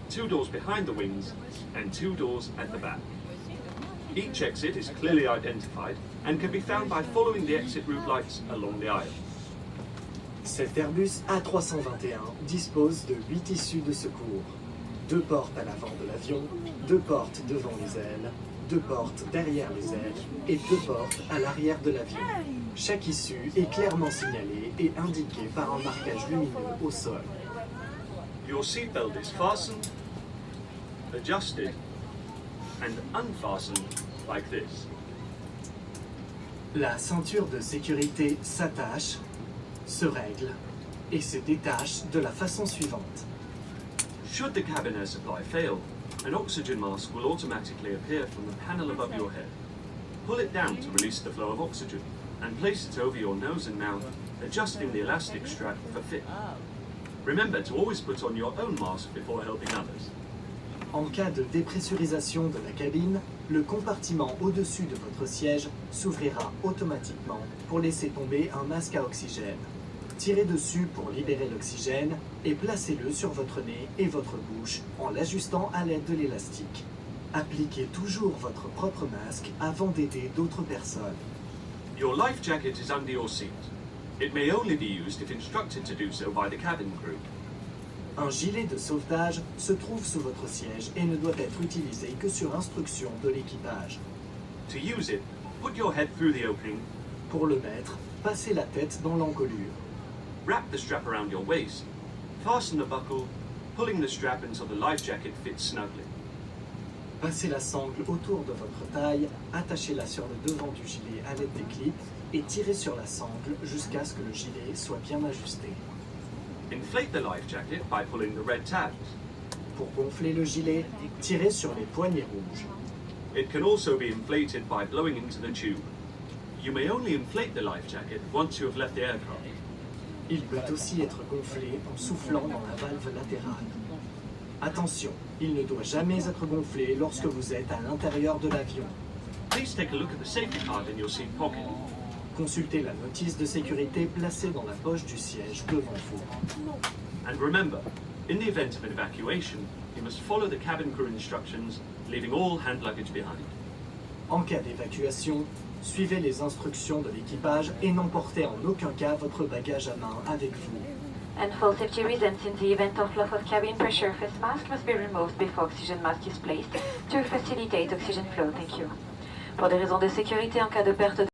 two doors behind the wings, and two doors at the back. Each exit is clearly identified and can be found by following the exit route lights along the aisle. Cet Airbus A321 dispose de 8 issues de secours. 2 portes à l'avant de l'avion, 2 portes devant les ailes, 2 portes derrière les ailes et 2 portes à l'arrière de l'avion. Chaque issue est clairement signalée et indiquée par un marquage lumineux au sol. Your seatbelt is fastened, adjusted, and unfastened like this. La ceinture de sécurité s'attache, se règle et se détache de la façon suivante. Should the cabin air supply fail, an oxygen mask will automatically appear from the panel above your head. Pull it down to release the flow of oxygen and place it over your nose and mouth, adjusting the elastic strap for fit. Remember to always put on your own mask before helping others. En cas de dépressurisation de la cabine, le compartiment au-dessus de votre siège s'ouvrira automatiquement pour laisser tomber un masque à oxygène. Tirez dessus pour libérer l'oxygène et placez-le sur votre nez et votre bouche en l'ajustant à l'aide de l'élastique. Appliquez toujours votre propre masque avant d'aider d'autres personnes. Your life jacket is under your seat. It may only be used if instructed to do so by the cabin crew. Un gilet de sauvetage se trouve sous votre siège et ne doit être utilisé que sur instruction de l'équipage. To use it, put your head through the opening, Pour le mettre, passez la tête dans l'encolure. wrap the strap around your waist, fasten the buckle, pulling the strap until the life jacket fits snugly. Passez la sangle autour de votre taille, attachez-la sur le devant du gilet à l'aide des clips et tirez sur la sangle jusqu'à ce que le gilet soit bien ajusté. Inflate the life jacket by pulling the red tabs. Pour gonfler le gilet, tirez sur les poignées rouges. It can also be inflated by blowing into the tube. You may only inflate the life jacket once you have left the aircraft. Il peut aussi être gonflé en soufflant dans la valve latérale. Attention, il ne doit jamais être gonflé lorsque vous êtes à l'intérieur de l'avion. Please take a look at the safety card in your seat pocket. Consultez la notice de sécurité placée dans la poche du siège devant vous. And remember, in the event of an evacuation, you must follow the cabin crew instructions, leaving all hand luggage behind. En cas d'évacuation, suivez les instructions de l'équipage et n'emportez en aucun cas votre bagage à main avec vous. And for safety reasons, in the event of loss of cabin pressure, face mask must be removed before oxygen mask is placed to facilitate oxygen flow. Thank you. Pour des raisons de sécurité, en cas de perte de